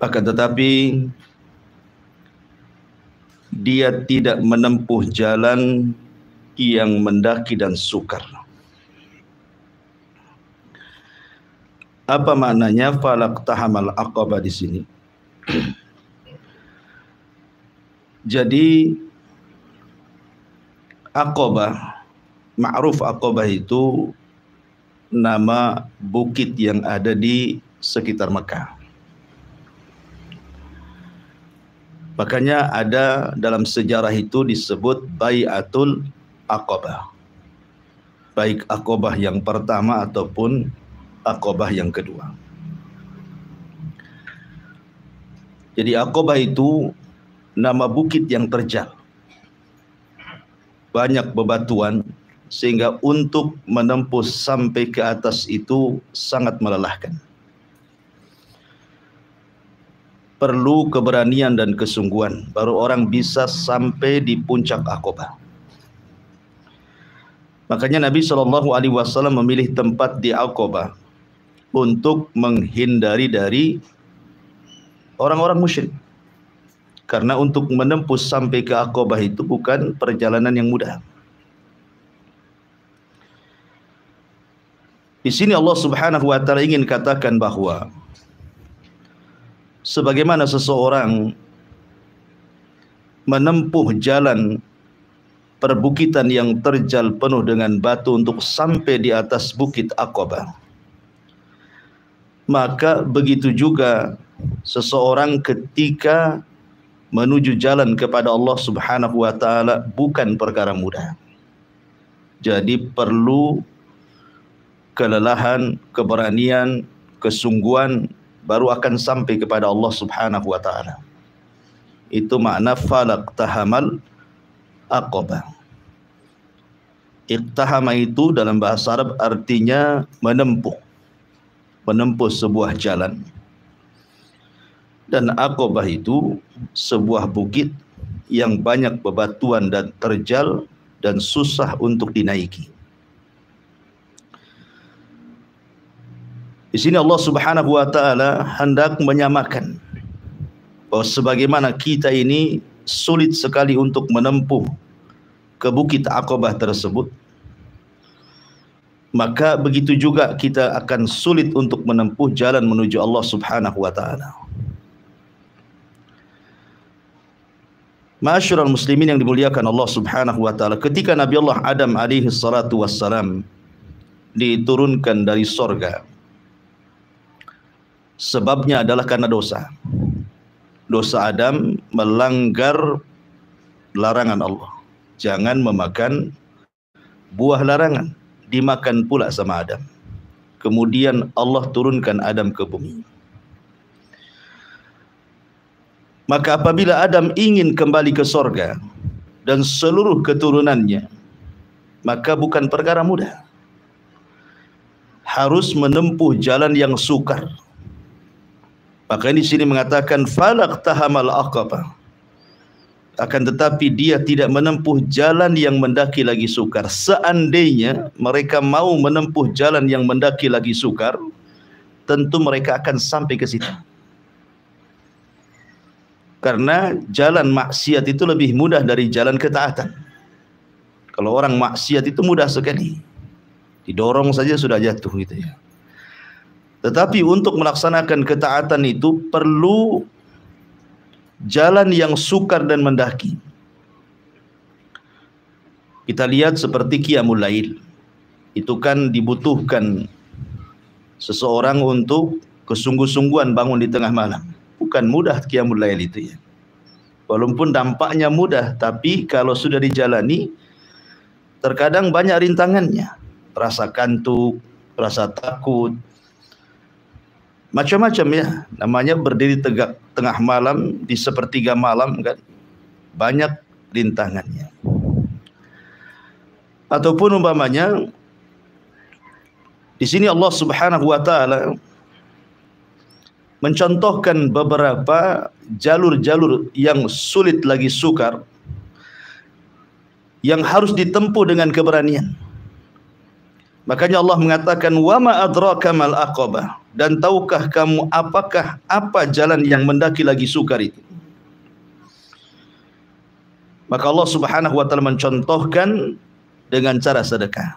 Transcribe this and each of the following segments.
Akan tetapi dia tidak menempuh jalan yang mendaki dan sukar. Apa maknanya falaqtahamal aqabah di sini? Jadi Aqabah, ma'ruf Aqabah itu nama bukit yang ada di sekitar Mekah. Makanya ada dalam sejarah itu disebut Bai'atul Aqabah. Baik Aqabah yang pertama ataupun Aqabah yang kedua. Jadi Aqabah itu nama bukit yang terjal. Banyak bebatuan sehingga untuk menempuh sampai ke atas itu sangat melelahkan. Perlu keberanian dan kesungguhan baru orang bisa sampai di puncak Aqabah. Makanya Nabi SAW memilih tempat di Aqabah untuk menghindari dari orang-orang musyrik. Karena untuk menempuh sampai ke Aqabah itu bukan perjalanan yang mudah. Di sini Allah Subhanahu wa taala ingin katakan bahwa sebagaimana seseorang menempuh jalan perbukitan yang terjal penuh dengan batu untuk sampai di atas bukit Aqabah, maka begitu juga seseorang ketika menuju jalan kepada Allah Subhanahu wa taala bukan perkara mudah. Jadi perlu kelelahan, keberanian, kesungguhan baru akan sampai kepada Allah Subhanahu wa taala. Itu makna falaqtahamal aqabah. Iqtahama itu dalam bahasa Arab artinya menempuh. Menempuh sebuah jalan. Dan Aqabah itu sebuah bukit yang banyak bebatuan dan terjal dan susah untuk dinaiki. Di sini Allah Subhanahu wa taala hendak menyamakan bahwa sebagaimana kita ini sulit sekali untuk menempuh ke bukit Aqabah tersebut, maka begitu juga kita akan sulit untuk menempuh jalan menuju Allah Subhanahu wa taala. Ma'asyiral muslimin yang dimuliakan Allah Subhanahu wa taala, ketika Nabi Allah Adam alaihi salatu wassalam diturunkan dari sorga, sebabnya adalah karena dosa. Dosa Adam melanggar larangan Allah. Jangan memakan buah larangan. Dimakan pula sama Adam. Kemudian Allah turunkan Adam ke bumi. Maka apabila Adam ingin kembali ke sorga dan seluruh keturunannya, maka bukan perkara mudah. Harus menempuh jalan yang sukar. Maka di sini mengatakan falaqtahamal aqabah. Akan tetapi dia tidak menempuh jalan yang mendaki lagi sukar. Seandainya mereka mau menempuh jalan yang mendaki lagi sukar, tentu mereka akan sampai ke situ. Karena jalan maksiat itu lebih mudah dari jalan ketaatan. Kalau orang maksiat itu mudah sekali. Didorong saja sudah jatuh gitu ya. Tetapi untuk melaksanakan ketaatan itu perlu jalan yang sukar dan mendaki. Kita lihat seperti Qiyamul Lail. Itu kan dibutuhkan seseorang untuk kesungguh-sungguhan bangun di tengah malam. Bukan mudah Qiyamul Lail itu ya. Walaupun dampaknya mudah, tapi kalau sudah dijalani, terkadang banyak rintangannya. Rasa kantuk, rasa takut, macam-macam ya. Namanya berdiri tegak tengah malam, di sepertiga malam kan. Banyak rintangannya. Ataupun umpamanya, di sini Allah Subhanahu wa taala mencontohkan beberapa jalur-jalur yang sulit lagi sukar, yang harus ditempuh dengan keberanian. Makanya Allah mengatakan wa ma adraka mal aqabah, dan tahukah kamu apa jalan yang mendaki lagi sukar itu. Maka Allah Subhanahu wa taala mencontohkan dengan cara sedekah.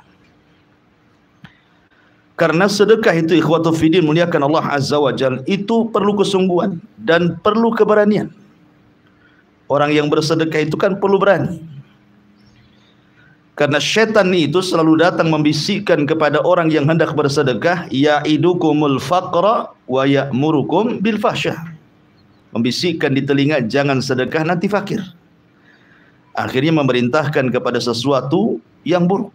Karena sedekah itu ikhwatu fiddin muliakan Allah Azza wa Jalla, itu perlu kesungguhan dan perlu keberanian. Orang yang bersedekah itu kan perlu berani. Karena syaitan itu selalu datang membisikkan kepada orang yang hendak bersedekah, ya'idukumul faqra wa ya'murukum bil fahsyah. Membisikkan di telinga, jangan sedekah nanti fakir. Akhirnya memerintahkan kepada sesuatu yang buruk.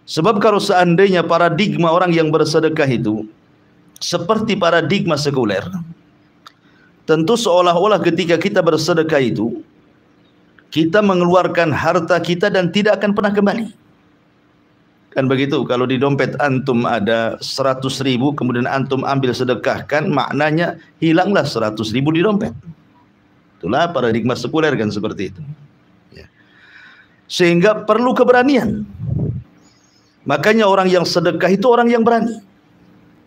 Sebab kalau seandainya paradigma orang yang bersedekah itu seperti paradigma sekuler, tentu seolah-olah ketika kita bersedekah itu kita mengeluarkan harta kita dan tidak akan pernah kembali. Kan begitu, kalau di dompet antum ada 100.000 kemudian antum ambil sedekahkan, maknanya hilanglah 100.000 di dompet. Itulah paradigma sekuler kan seperti itu. Ya. Sehingga perlu keberanian. Makanya orang yang sedekah itu orang yang berani.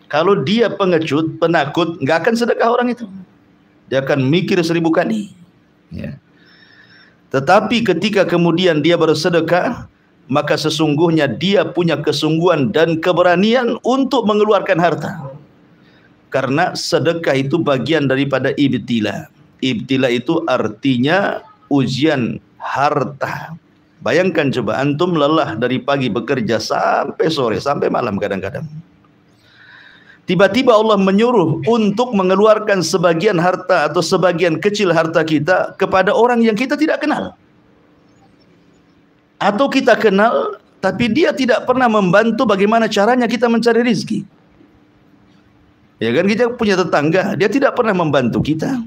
Kalau dia pengecut, penakut, nggak akan sedekah orang itu. Dia akan mikir 1000 kali. Ya. Tetapi ketika kemudian dia bersedekah, maka sesungguhnya dia punya kesungguhan dan keberanian untuk mengeluarkan harta. Karena sedekah itu bagian daripada ibtila. Ibtila itu artinya ujian harta. Bayangkan coba antum lelah dari pagi bekerja sampai sore, sampai malam kadang-kadang. Tiba-tiba Allah menyuruh untuk mengeluarkan sebagian harta atau sebagian kecil harta kita kepada orang yang kita tidak kenal. Atau kita kenal, tapi dia tidak pernah membantu bagaimana caranya kita mencari rezeki. Ya kan, kita punya tetangga, dia tidak pernah membantu kita.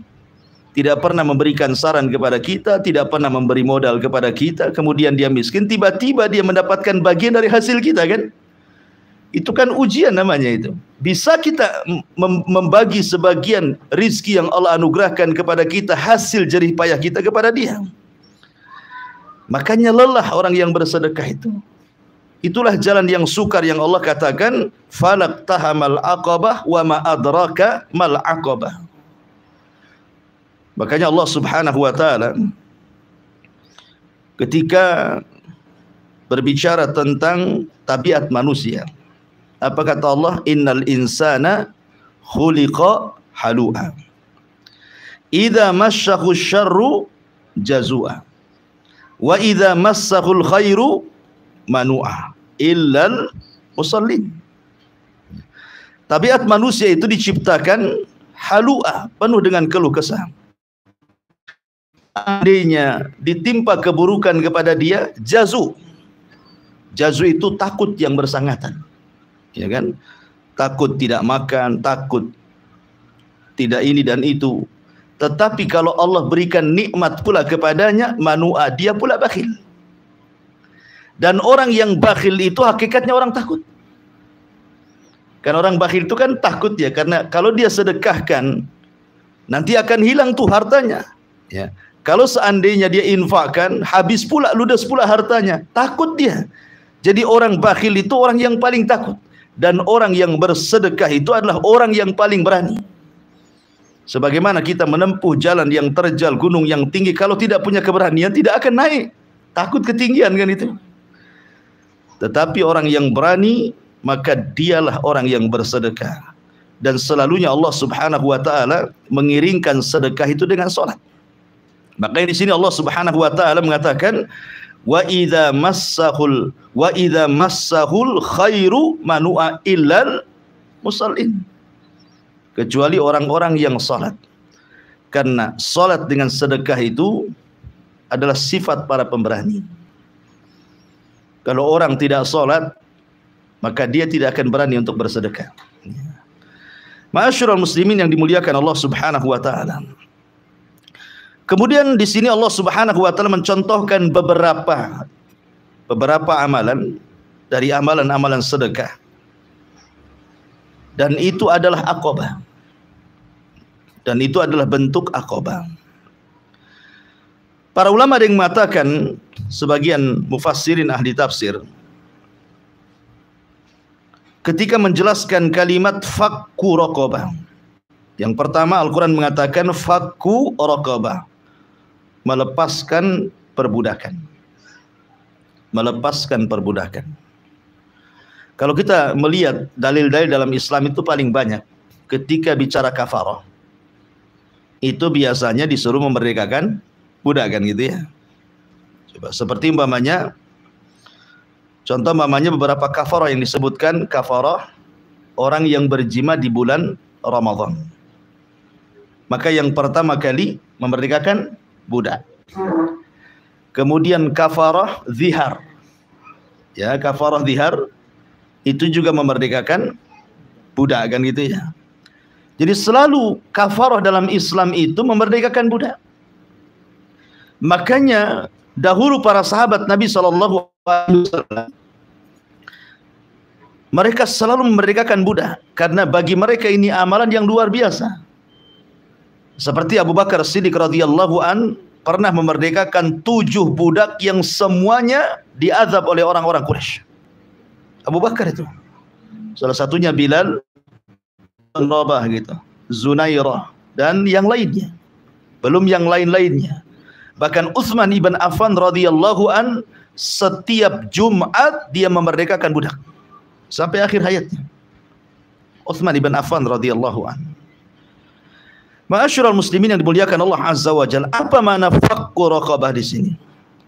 Tidak pernah memberikan saran kepada kita, tidak pernah memberi modal kepada kita, kemudian dia miskin, tiba-tiba dia mendapatkan bagian dari hasil kita kan? Itu kan ujian namanya itu. Bisa kita membagi sebagian rizki yang Allah anugerahkan kepada kita, hasil jerih payah kita kepada dia. Makanya lelah orang yang bersedekah itu. Itulah jalan yang sukar yang Allah katakan, falaqtahamal aqabah wa ma adraka mal aqabah. Makanya Allah Subhanahu wa taala ketika berbicara tentang tabiat manusia, apa kata Allah? Innal insana khuliqa halu'a. Idza massahu syarru jazua. Wa idza massahu khairu manu'a illal musallin. Tabiat manusia itu diciptakan halu'a, penuh dengan keluh kesah. Seandainya ditimpa keburukan kepada dia, jazu. Jazu itu takut yang bersangatan. Ya kan? Takut tidak makan, takut tidak ini dan itu. Tetapi kalau Allah berikan nikmat pula kepadanya, manua, dia pula bakhil. Dan orang yang bakhil itu hakikatnya orang takut. Kan orang bakhil itu kan takut ya, karena kalau dia sedekahkan nanti akan hilang tuh hartanya. Ya. Kalau seandainya dia infakkan, habis pula, ludes pula hartanya, takut dia. Jadi orang bakhil itu orang yang paling takut. Dan orang yang bersedekah itu adalah orang yang paling berani. Sebagaimana kita menempuh jalan yang terjal, gunung yang tinggi, kalau tidak punya keberanian tidak akan naik. Takut ketinggian kan itu. Tetapi orang yang berani, maka dialah orang yang bersedekah. Dan selalunya Allah Subhanahu wa taala mengiringkan sedekah itu dengan salat. Makanya di sini Allah Subhanahu wa taala mengatakan wa idza massahul khairu manu'a illal musallin. Kecuali orang-orang yang salat. Karena salat dengan sedekah itu adalah sifat para pemberani. Kalau orang tidak salat, maka dia tidak akan berani untuk bersedekah. Ma'asyiral muslimin yang dimuliakan Allah Subhanahu wa taala. Kemudian di sini Allah Subhanahu wa taala mencontohkan beberapa amalan dari amalan-amalan sedekah. Dan itu adalah aqabah. Dan itu adalah bentuk aqabah. Para ulama yang mengatakan, sebagian mufassirin ahli tafsir, ketika menjelaskan kalimat fakku raqabah. Yang pertama Al-Quran mengatakan fakku raqabah, melepaskan perbudakan. Melepaskan perbudakan. Kalau kita melihat dalil-dalil dalam Islam itu paling banyak ketika bicara kafarah, itu biasanya disuruh memerdekakan budak, kan gitu ya. Coba seperti umpamanya, contoh umpamanya beberapa kafarah yang disebutkan, kafarah orang yang berjima di bulan Ramadan. Maka yang pertama kali memerdekakan budak. Kemudian kafarah zihar. Ya, kafarah zihar itu juga memerdekakan budak, kan gitu ya. Jadi selalu kafarah dalam Islam itu memerdekakan budak. Makanya dahulu para sahabat Nabi SAW mereka selalu memerdekakan budak, karena bagi mereka ini amalan yang luar biasa. Seperti Abu Bakar Siddiq radhiyallahu an pernah memerdekakan 7 budak yang semuanya diazab oleh orang-orang Quraisy. Abu Bakar itu. Salah satunya Bilal, Rabah gitu, Zunairah, dan yang lainnya. Belum yang lain-lainnya. Bahkan Utsman ibn Affan radhiyallahu an setiap Jumat dia memerdekakan budak sampai akhir hayatnya. Utsman ibn Affan radhiyallahu an. Ma'asyiral muslimin yang dimuliakan Allah Azza wa Jalla, apa makna fakku raqabah di sini?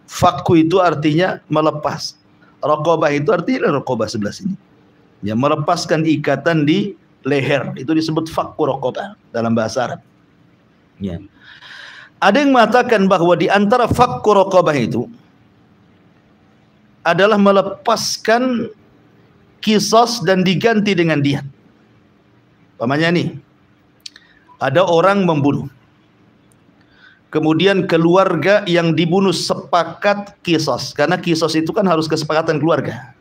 Fakku itu artinya melepas. Raqabah itu artinya raqabah sebelah sini. Ya, melepaskan ikatan di leher, itu disebut fakku raqabah dalam bahasa Arab. Ya. Ada yang mengatakan bahwa di antara fakku raqabah itu adalah melepaskan qisas dan diganti dengan diat. Pamannya nih, ada orang membunuh, kemudian keluarga yang dibunuh sepakat qisas, karena qisas itu kan harus kesepakatan keluarga.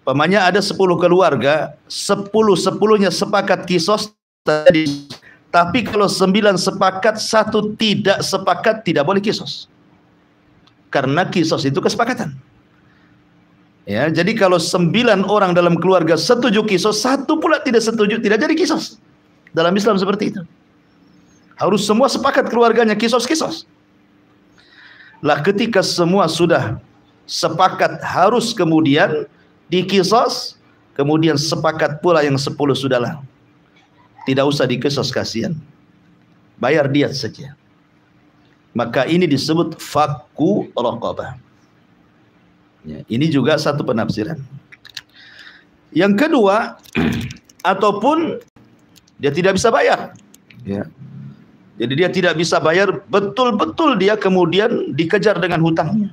Pamannya ada 10 keluarga, 10-10-nya sepakat qisas tadi. Tapi kalau 9 sepakat, 1 tidak sepakat, tidak boleh qisas. Karena qisas itu kesepakatan. Ya, jadi kalau 9 orang dalam keluarga setuju qisas, 1 pula tidak setuju, tidak jadi qisas. Dalam Islam seperti itu. Harus semua sepakat keluarganya qisas. Lah ketika semua sudah sepakat harus kemudian diqisas, kemudian sepakat pula yang 10 sudahlah. Tidak usah diqisas, kasihan. Bayar diat saja. Maka ini disebut fakku raqabah. Ya, ini juga satu penafsiran. Yang kedua, ataupun dia tidak bisa bayar. Ya. Jadi dia tidak bisa bayar, betul-betul dia kemudian dikejar dengan hutangnya.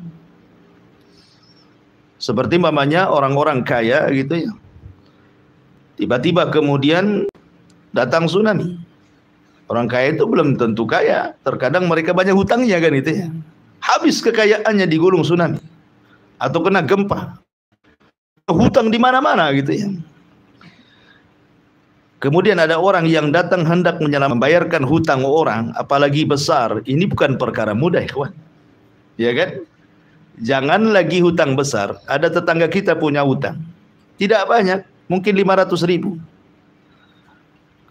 Seperti mamanya orang-orang kaya gitu ya. Tiba-tiba kemudian datang tsunami. Orang kaya itu belum tentu kaya, terkadang mereka banyak hutangnya, kan itu ya. Habis kekayaannya digulung tsunami atau kena gempa. Hutang di mana-mana gitu ya. Kemudian ada orang yang datang hendak membayarkan hutang orang, apalagi besar. Ini bukan perkara mudah, kawan. Ya kan? Jangan lagi hutang besar. Ada tetangga kita punya hutang. Tidak banyak, mungkin 500.000.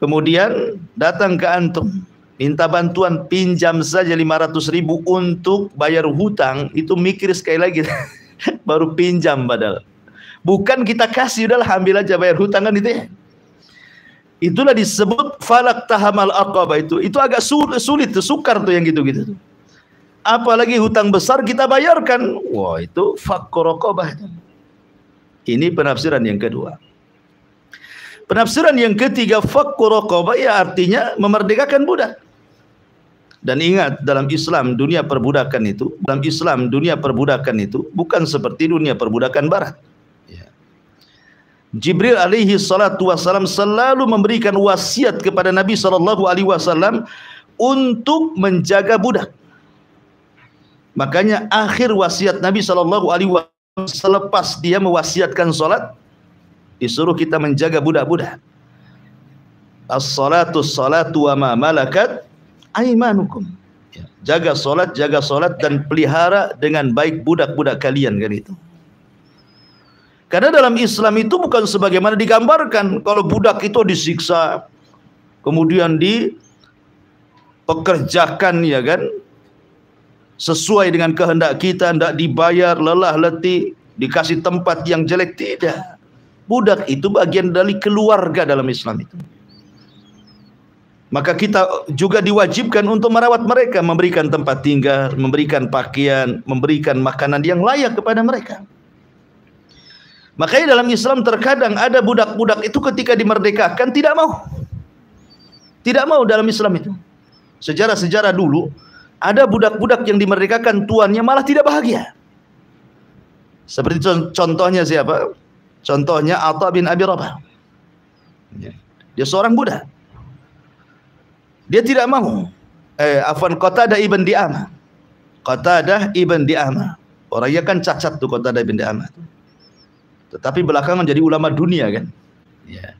Kemudian datang ke antum, minta bantuan, pinjam saja 500.000 untuk bayar hutang. Itu mikir sekali lagi. Baru pinjam padahal. Bukan kita kasih, udahlah ambil aja bayar hutang, kan itu ya. Itulah disebut falak tahamal aqabah itu. Itu agak sulit, sukar tuh yang gitu-gitu tuh. Apalagi hutang besar kita bayarkan. Wah, itu fakku raqabah. Ini penafsiran yang kedua. Penafsiran yang ketiga, fakku raqabah ya artinya memerdekakan budak. Dan ingat, dalam Islam dunia perbudakan itu, bukan seperti dunia perbudakan barat. Jibril alaihi salatu wassalam selalu memberikan wasiat kepada Nabi sallallahu alaihi wasallam untuk menjaga budak. Makanya akhir wasiat Nabi sallallahu alaihi wasallam selepas dia mewasiatkan salat, disuruh kita menjaga budak-budak. As-salatu wa ma malakat aimanukum. Jaga salat dan pelihara dengan baik budak-budak kalian, kan itu. Karena dalam Islam itu bukan sebagaimana digambarkan. Kalau budak itu disiksa, kemudian dipekerjakan, ya kan, sesuai dengan kehendak kita, tidak dibayar, lelah letih, dikasih tempat yang jelek. Tidak. Budak itu bagian dari keluarga dalam Islam itu. Maka kita juga diwajibkan untuk merawat mereka, memberikan tempat tinggal, memberikan pakaian, memberikan makanan yang layak kepada mereka. Makanya dalam Islam terkadang ada budak-budak itu ketika dimerdekakan tidak mau. Tidak mau dalam Islam itu. Sejarah-sejarah dulu ada budak-budak yang dimerdekakan tuannya malah tidak bahagia. Seperti contohnya siapa? Contohnya Atha bin Abi Rabah. Dia seorang budak. Dia tidak mau. Qatadah ibn Di'amah. Qatadah ibn Di'amah. Orangnya kan cacat tuh Qatadah ibn Di'amah. Tetapi belakangan jadi ulama dunia kan. Ya.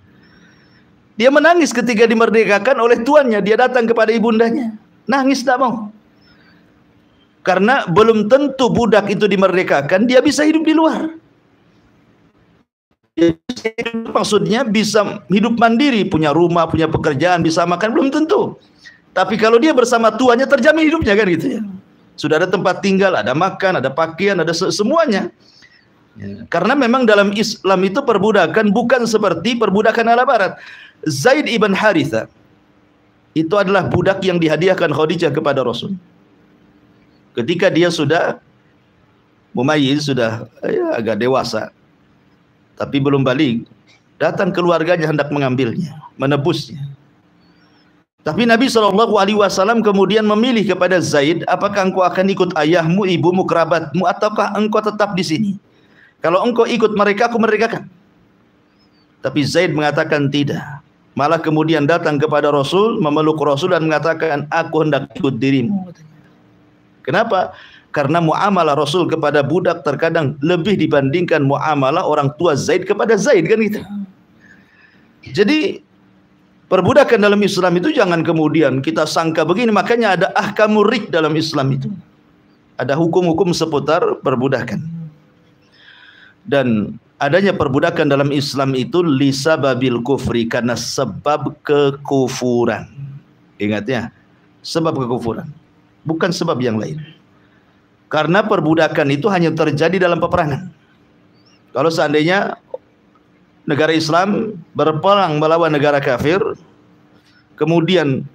Dia menangis ketika dimerdekakan oleh tuannya. Dia datang kepada ibundanya. Nangis tak mau. Karena belum tentu budak itu dimerdekakan, dia bisa hidup di luar. Maksudnya bisa hidup mandiri, punya rumah, punya pekerjaan, bisa makan, belum tentu. Tapi kalau dia bersama tuannya terjamin hidupnya kan gitu ya. Sudah ada tempat tinggal, ada makan, ada pakaian, ada semuanya. Ya. Karena memang dalam Islam itu perbudakan bukan seperti perbudakan ala barat. Zaid ibn Haritha itu adalah budak yang dihadiahkan Khadijah kepada Rasul. Ketika dia sudah mumayyiz, sudah agak dewasa, tapi belum balik, datang keluarganya hendak mengambilnya, menebusnya. Tapi Nabi SAW kemudian memilih kepada Zaid, apakah engkau akan ikut ayahmu, ibumu, kerabatmu, ataukah engkau tetap di sini? Kalau engkau ikut mereka, aku merdekakan. Tapi Zaid mengatakan tidak. Malah kemudian datang kepada Rasul, memeluk Rasul dan mengatakan, aku hendak ikut dirimu. Kenapa? Karena muamalah Rasul kepada budak terkadang lebih dibandingkan muamalah orang tua Zaid kepada Zaid kan gitu. Jadi perbudakan dalam Islam itu jangan kemudian kita sangka begini. Makanya ada ahkamur rik dalam Islam itu. Ada hukum-hukum seputar perbudakan. Dan adanya perbudakan dalam Islam itu lisababil kufri, karena sebab kekufuran. Ingat ya, sebab kekufuran, bukan sebab yang lain. Karena perbudakan itu hanya terjadi dalam peperangan. Kalau seandainya negara Islam berperang melawan negara kafir, kemudian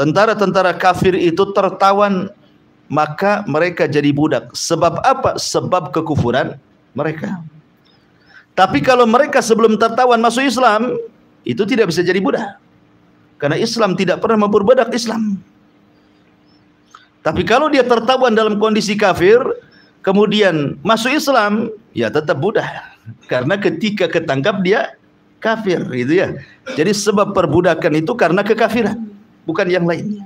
tentara-tentara kafir itu tertawan, maka mereka jadi budak. Sebab apa? Sebab kekufuran mereka. Tapi kalau mereka sebelum tertawan masuk Islam, itu tidak bisa jadi budak. Karena Islam tidak pernah memperbudak Islam. Tapi kalau dia tertawan dalam kondisi kafir, kemudian masuk Islam, ya tetap budak. Karena ketika ketangkap dia kafir, gitu ya. Jadi sebab perbudakan itu karena kekafiran, bukan yang lain.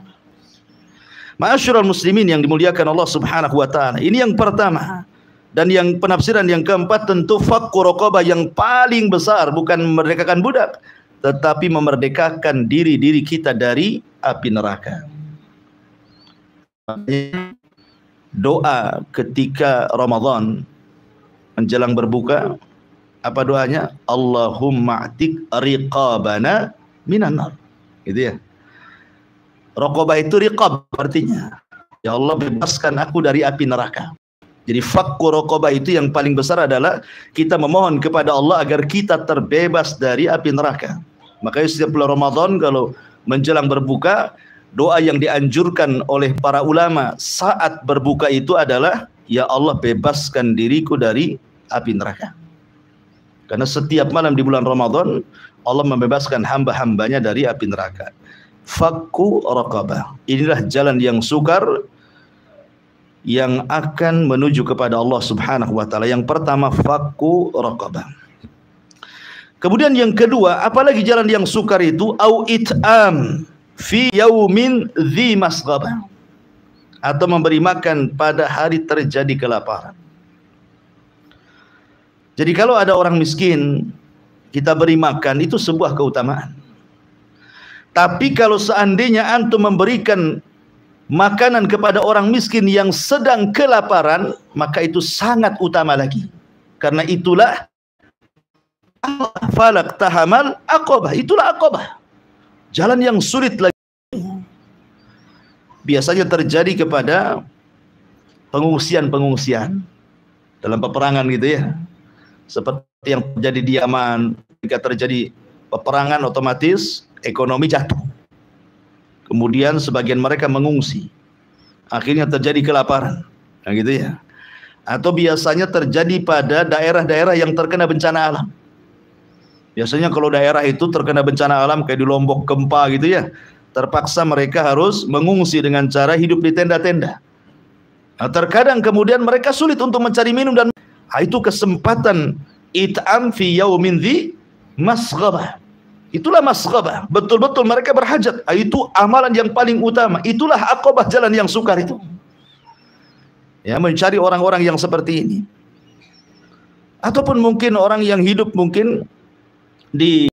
Ma'asyiral muslimin yang dimuliakan Allah Subhanahu wa taala. Ini yang pertama. Dan yang penafsiran yang keempat tentu fakku raqabah yang paling besar, bukan memerdekakan budak, tetapi memerdekakan diri-diri kita dari api neraka. Doa ketika Ramadan menjelang berbuka, apa doanya? Allahumma a'tik riqabana minan nar. Gitu ya. Raqabah itu riqab artinya. Ya Allah, bebaskan aku dari api neraka. Jadi fakku raqabah itu yang paling besar adalah kita memohon kepada Allah agar kita terbebas dari api neraka. Makanya setiap bulan Ramadan kalau menjelang berbuka, doa yang dianjurkan oleh para ulama saat berbuka itu adalah, ya Allah, bebaskan diriku dari api neraka. Karena setiap malam di bulan Ramadan Allah membebaskan hamba-hambanya dari api neraka. Fakku raqabah. Inilah jalan yang sukar yang akan menuju kepada Allah Subhanahu wa taala. Yang pertama fakku raqabah. Kemudian yang kedua, apalagi jalan yang sukar itu, au it'am fi yaumin dzi masghabah, atau memberi makan pada hari terjadi kelaparan. Jadi kalau ada orang miskin kita beri makan, itu sebuah keutamaan. Tapi kalau seandainya antum memberikan makanan kepada orang miskin yang sedang kelaparan, maka itu sangat utama lagi. Karena itulah falak tahamal aqabah. Itulah aqabah. Jalan yang sulit lagi. Biasanya terjadi kepada pengungsian-pengungsian dalam peperangan gitu ya. Seperti yang terjadi di Yaman, ketika terjadi peperangan otomatis ekonomi jatuh. Kemudian sebagian mereka mengungsi. Akhirnya terjadi kelaparan. Nah gitu ya. Atau biasanya terjadi pada daerah-daerah yang terkena bencana alam. Biasanya kalau daerah itu terkena bencana alam kayak di Lombok gempa gitu ya, terpaksa mereka harus mengungsi dengan cara hidup di tenda-tenda. Nah, terkadang kemudian mereka sulit untuk mencari minum dan itu kesempatan it'am fi yaumin dzi masghabah. Itulah masghabah. Betul-betul mereka berhajat. Itu amalan yang paling utama. Itulah aqabah, jalan yang sukar itu. Ya, mencari orang-orang yang seperti ini. Ataupun mungkin orang yang hidup mungkin di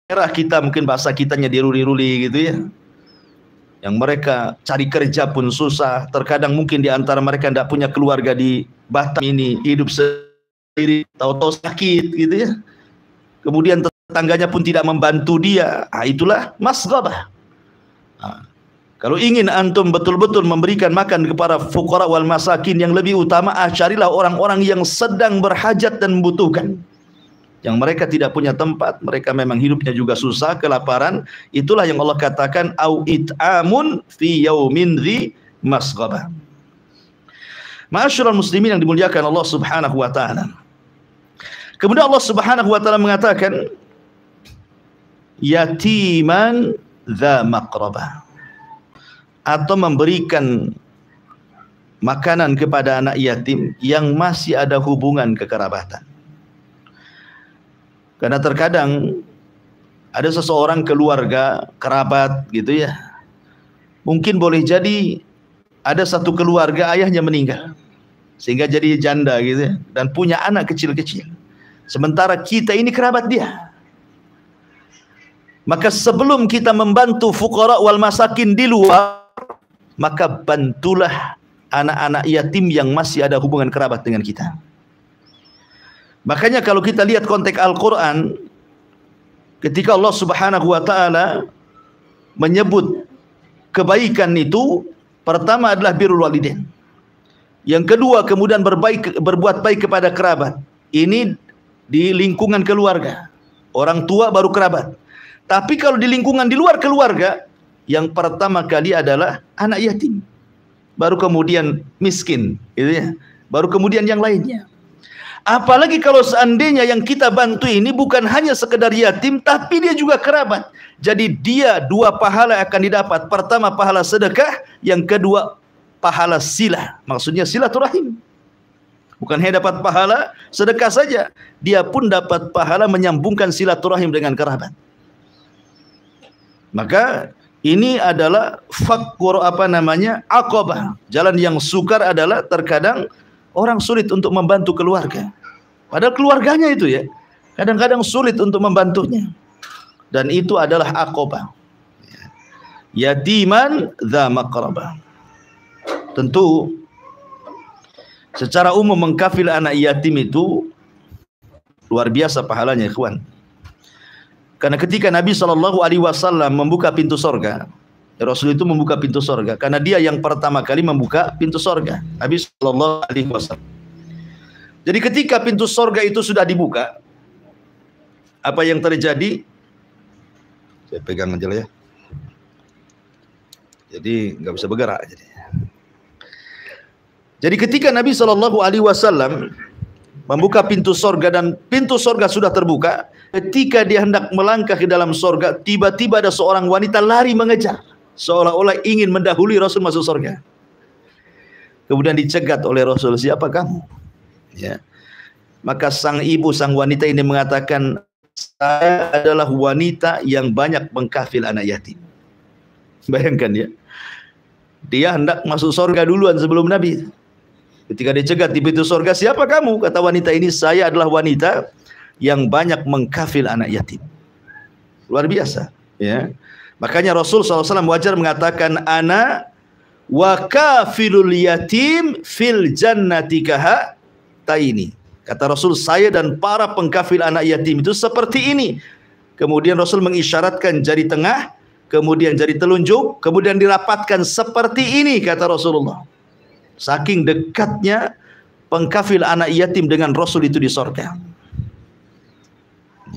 daerah kita, mungkin bahasa kitanya diruli-ruli gitu ya, yang mereka cari kerja pun susah. Terkadang mungkin di antara mereka tidak punya keluarga di Batam ini, hidup sendiri, tahu-tahu sakit gitu ya. Kemudian tetangganya pun tidak membantu dia. Itulah masghabah. Kalau ingin antum betul-betul memberikan makan kepada fuqara wal masakin, yang lebih utama carilah orang-orang yang sedang berhajat dan membutuhkan. Yang mereka tidak punya tempat, mereka memang hidupnya juga susah, kelaparan. Itulah yang Allah katakan au it'amun fi yaumin dzi masghabah. Ma'asyiral muslimin yang dimuliakan Allah Subhanahu wa taala. Kemudian Allah Subhanahu wa taala mengatakan yatiman dza maqrabah, atau memberikan makanan kepada anak yatim yang masih ada hubungan kekerabatan. Karena terkadang ada seseorang keluarga, kerabat gitu ya. Mungkin boleh jadi ada satu keluarga ayahnya meninggal, sehingga jadi janda gitu ya, dan punya anak kecil-kecil. Sementara kita ini kerabat dia. Maka sebelum kita membantu fuqara wal masakin di luar, maka bantulah anak-anak yatim yang masih ada hubungan kerabat dengan kita. Makanya kalau kita lihat konteks Al-Quran, ketika Allah Subhanahu wa ta'ala menyebut kebaikan itu, pertama adalah birrul walidain. Yang kedua kemudian berbuat baik kepada kerabat. Ini di lingkungan keluarga. Orang tua baru kerabat. Tapi kalau di lingkungan di luar keluarga, yang pertama kali adalah anak yatim. Baru kemudian miskin, gitu ya. Baru kemudian yang lainnya. Apalagi kalau seandainya yang kita bantu ini bukan hanya sekedar yatim, tapi dia juga kerabat. Jadi dia dua pahala akan didapat. Pertama pahala sedekah, yang kedua pahala silah. Maksudnya silaturahim. Bukan hanya dapat pahala sedekah saja, dia pun dapat pahala menyambungkan silaturahim dengan kerabat. Maka ini adalah fakkur aqabah. Jalan yang sukar adalah terkadang orang sulit untuk membantu keluarga. Padahal keluarganya itu ya, kadang-kadang sulit untuk membantunya. Dan itu adalah aqabah. Yatiman dza maqrabah. Tentu secara umum mengkafil anak yatim itu luar biasa pahalanya, ikhwan. Karena ketika Nabi SAW membuka pintu sorga, Rasul itu membuka pintu sorga, karena dia yang pertama kali membuka pintu sorga, Nabi SAW. Jadi ketika pintu sorga itu sudah dibuka, apa yang terjadi? Saya pegang aja lah ya. Jadi nggak bisa bergerak. Jadi ketika Nabi SAW membuka pintu sorga dan pintu sorga sudah terbuka, ketika dia hendak melangkah ke dalam sorga, tiba-tiba ada seorang wanita lari mengejar, seolah-olah ingin mendahului Rasul masuk sorga. Kemudian dicegat oleh Rasul, siapa kamu? Ya. Maka sang ibu, sang wanita ini mengatakan, saya adalah wanita yang banyak mengkafil anak yatim. Bayangkan ya, dia hendak masuk sorga duluan sebelum Nabi. Ketika dicegat di pintu sorga, siapa kamu? Kata wanita ini, saya adalah wanita yang banyak mengkafil anak yatim. Luar biasa ya. Makanya Rasul SAW wajar mengatakan, ana wa kafilul yatim fil jannati kahataini. Kata Rasul, saya dan para pengkafil anak yatim itu seperti ini. Kemudian Rasul mengisyaratkan jari tengah, kemudian jari telunjuk, kemudian dirapatkan seperti ini, kata Rasulullah. Saking dekatnya pengkafil anak yatim dengan Rasul itu di surga.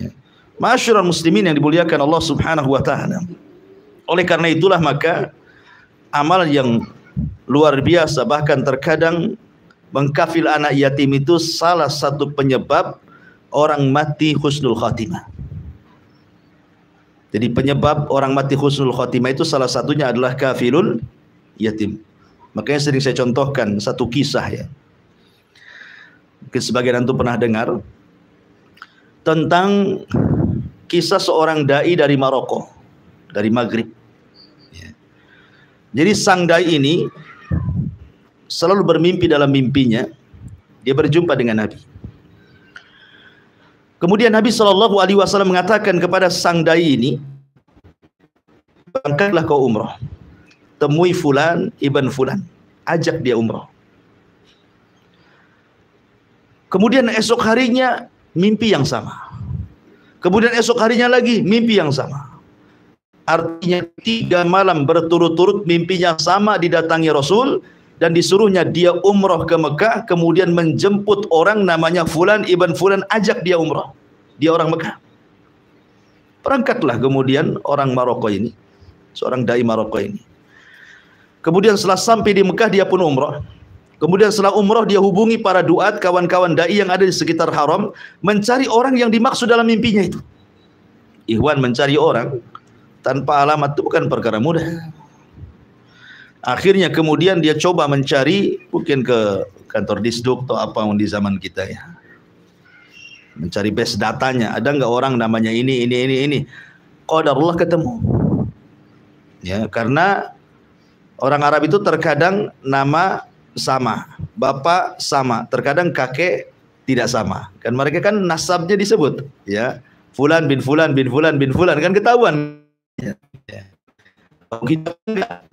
Ya. Ma'asyiral muslimin yang dimuliakan Allah Subhanahu wa taala. Oleh karena itulah maka amal yang luar biasa, bahkan terkadang mengkafil anak yatim itu salah satu penyebab orang mati husnul khatimah. Jadi penyebab orang mati husnul khatimah itu salah satunya adalah kafilul yatim. Makanya sering saya contohkan satu kisah ya. Mungkin sebagian antum pernah dengar tentang kisah seorang dai dari Maroko, dari Maghrib. Ya. Jadi sang dai ini selalu bermimpi, dalam mimpinya dia berjumpa dengan Nabi. Kemudian Nabi SAW mengatakan kepada sang dai ini, berangkatlah kau umrah, temui fulan ibn fulan, ajak dia umrah. Kemudian esok harinya mimpi yang sama, kemudian esok harinya lagi mimpi yang sama. Artinya 3 malam berturut-turut mimpinya sama didatangi Rasul, dan disuruhnya dia umrah ke Mekah, kemudian menjemput orang namanya fulan ibn fulan, ajak dia umrah. Dia orang Mekah. Berangkatlah kemudian orang Maroko ini, seorang dai Maroko ini. Kemudian setelah sampai di Mekah dia pun umrah. Kemudian setelah umrah dia hubungi para duat, kawan-kawan dai yang ada di sekitar haram, mencari orang yang dimaksud dalam mimpinya itu. Ikhwan, mencari orang tanpa alamat itu bukan perkara mudah. Akhirnya kemudian dia coba mencari, mungkin ke kantor Disduk atau apa di zaman kita ya, mencari base datanya, ada nggak orang namanya ini. Qadarullah ketemu. Ya, karena orang Arab itu terkadang nama sama, bapak sama, terkadang kakek tidak sama. Kan mereka kan nasabnya disebut, ya, fulan bin fulan bin fulan bin fulan, kan ketahuan. Ya. Kita enggak.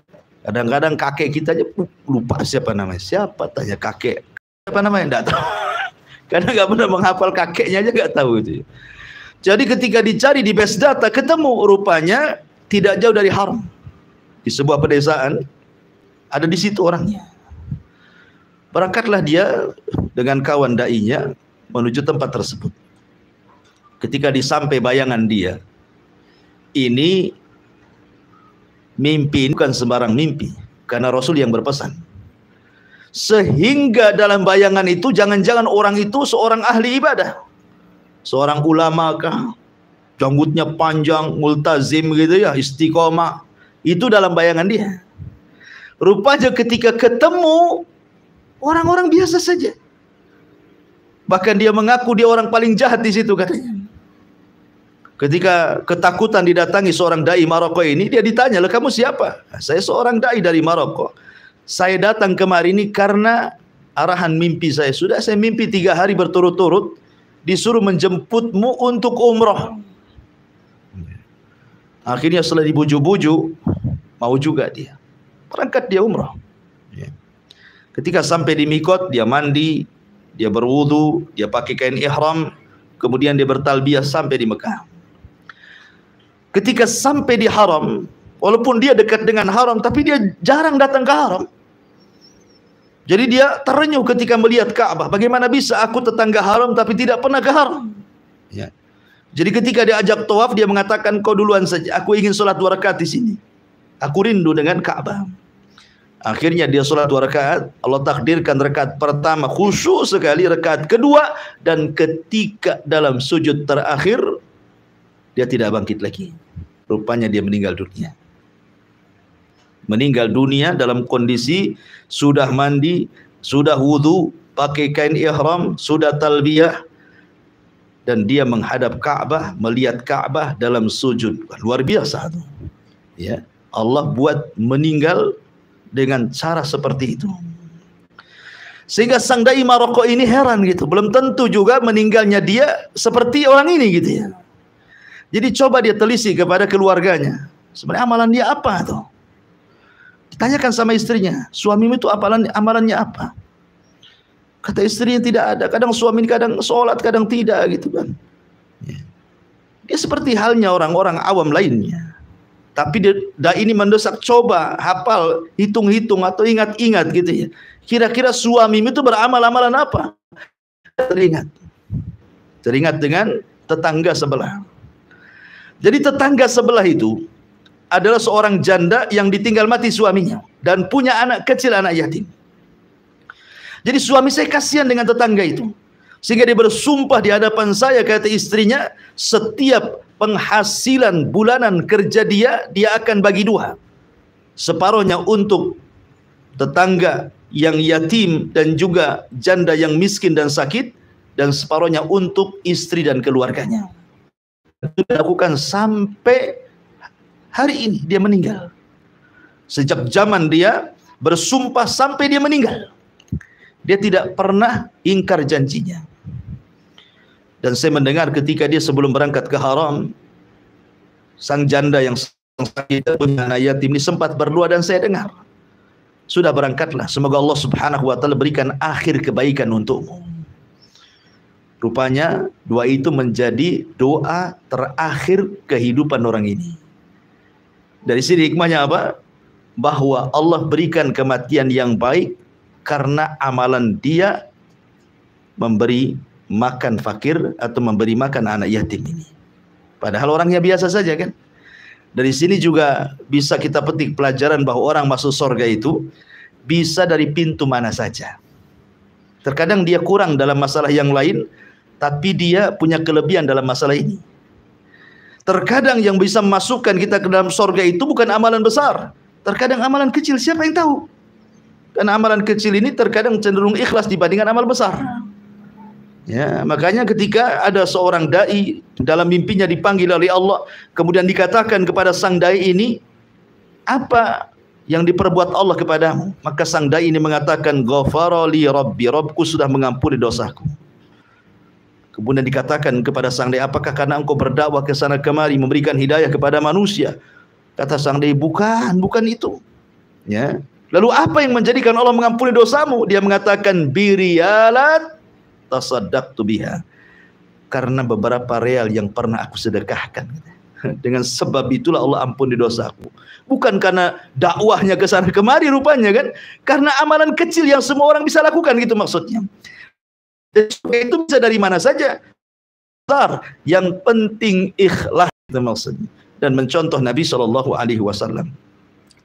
Kadang-kadang kakek kita aja lupa siapa namanya. Siapa tanya kakek? Siapa namanya? Enggak tahu. Karena enggak pernah menghafal kakeknya aja enggak tahu itu. Jadi ketika dicari di base data ketemu, rupanya tidak jauh dari haram. Di sebuah pedesaan ada di situ orangnya. Berangkatlah dia dengan kawan dai-nya menuju tempat tersebut. Ketika disampai bayangan dia, ini mimpi bukan sembarang mimpi, karena Rasul yang berpesan. Sehingga dalam bayangan itu jangan-jangan orang itu seorang ahli ibadah, seorang ulama kah, janggutnya panjang, multazim gitu ya, istiqomah. Itu dalam bayangan dia. Rupanya ketika ketemu orang-orang biasa saja. Bahkan dia mengaku dia orang paling jahat di situ katanya. Ketika ketakutan didatangi seorang dai Maroko ini, dia ditanya, "Lah kamu siapa?" "Saya seorang dai dari Maroko. Saya datang kemari ini karena arahan mimpi saya. Sudah saya mimpi 3 hari berturut-turut disuruh menjemputmu untuk umrah." Akhirnya setelah dibuju-buju, mau juga dia. Berangkat dia umrah. Ketika sampai di mikot, dia mandi, dia berwudu, dia pakai kain ihram, kemudian dia bertalbiyah sampai di Mekah. Ketika sampai di haram, walaupun dia dekat dengan haram, tapi dia jarang datang ke haram. Jadi dia terenyuh ketika melihat Ka'bah. Bagaimana bisa aku tetangga haram tapi tidak pernah ke haram? Ya. Jadi ketika dia ajak tawaf, dia mengatakan, "Kau duluan saja, aku ingin sholat 2 rakaat di sini. Aku rindu dengan Ka'bah." Akhirnya dia sholat 2 rakaat. Allah takdirkan rakaat pertama khusyuk sekali, rakaat kedua, dan ketika dalam sujud terakhir dia tidak bangkit lagi. Rupanya dia meninggal dunia. Meninggal dunia dalam kondisi sudah mandi, sudah wudu, pakai kain ihram, sudah talbiyah, dan dia menghadap Ka'bah, melihat Ka'bah dalam sujud. Luar biasa itu. Ya, Allah buat meninggal dengan cara seperti itu. Sehingga sang dai Maroko ini heran gitu. Belum tentu juga meninggalnya dia seperti orang ini gitu ya. Jadi coba dia telisik kepada keluarganya. Sebenarnya amalan dia apa tuh? Ditanyakan sama istrinya, suamimu itu amalannya apa? Kata istrinya tidak ada. Kadang suami kadang sholat, kadang tidak gitu kan. Dia seperti halnya orang-orang awam lainnya. Tapi dai ini mendesak, coba hafal, hitung-hitung atau ingat-ingat gitu ya. Kira-kira suamimu itu beramal-amalan apa? Teringat dengan tetangga sebelah. Jadi tetangga sebelah itu adalah seorang janda yang ditinggal mati suaminya dan punya anak kecil, anak yatim. Jadi suami saya kasihan dengan tetangga itu, sehingga dia bersumpah di hadapan saya, kata istrinya, setiap penghasilan bulanan kerja dia akan bagi dua. Separuhnya untuk tetangga yang yatim dan juga janda yang miskin dan sakit, dan separuhnya untuk istri dan keluarganya. Itu dilakukan sampai hari ini dia meninggal. Sejak zaman dia bersumpah sampai dia meninggal, dia tidak pernah ingkar janjinya. Dan saya mendengar ketika dia sebelum berangkat ke haram, sang janda yang sakit punya anak yatim ini sempat berdoa, dan saya dengar, sudah berangkatlah, semoga Allah subhanahu wa ta'ala berikan akhir kebaikan untukmu. Rupanya doa itu menjadi doa terakhir kehidupan orang ini. Dari sini hikmahnya apa? Bahwa Allah berikan kematian yang baik karena amalan dia memberi makan fakir atau memberi makan anak yatim ini. Padahal orangnya biasa saja kan. Dari sini juga bisa kita petik pelajaran bahwa orang masuk surga itu bisa dari pintu mana saja. Terkadang dia kurang dalam masalah yang lain, tapi dia punya kelebihan dalam masalah ini. Terkadang yang bisa memasukkan kita ke dalam surga itu bukan amalan besar, terkadang amalan kecil, siapa yang tahu? Karena amalan kecil ini terkadang cenderung ikhlas dibandingkan amal besar. Ya, makanya ketika ada seorang dai dalam mimpinya dipanggil oleh Allah, kemudian dikatakan kepada sang dai ini, apa yang diperbuat Allah kepadamu? Maka sang dai ini mengatakan, ghafara li rabbi, Rabbku sudah mengampuni dosaku. Kemudian dikatakan kepada sang dai, apakah karena engkau berdakwah ke sana kemari memberikan hidayah kepada manusia? Kata sang dai, bukan itu. Ya. Lalu apa yang menjadikan Allah mengampuni dosamu? Dia mengatakan, biriyalat tasaddaqtu biha, karena beberapa real yang pernah aku sedekahkan. Dengan sebab itulah Allah ampuni dosaku. Bukan karena dakwahnya ke sana kemari rupanya kan, karena amalan kecil yang semua orang bisa lakukan, gitu maksudnya. Dan itu bisa dari mana saja. Yang penting ikhlas, itu maksudnya. Dan mencontoh Nabi SAW.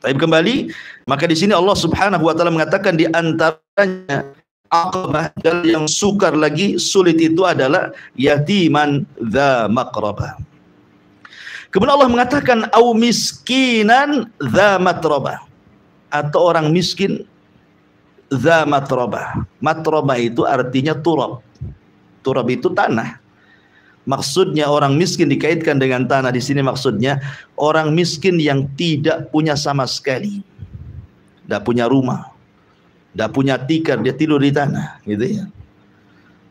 Tapi kembali, maka di sini Allah Subhanahu wa taala mengatakan di antaranya aqabah yang sukar lagi, sulit itu adalah yatiman dza maqrabah. Kemudian Allah mengatakan au miskinan dza matrabah, atau orang miskin dza matrabah. Matrabah itu artinya turab. Turab itu tanah. Maksudnya orang miskin dikaitkan dengan tanah di sini, maksudnya orang miskin yang tidak punya sama sekali, tidak punya rumah, tidak punya tikar, dia tidur di tanah, gitu ya.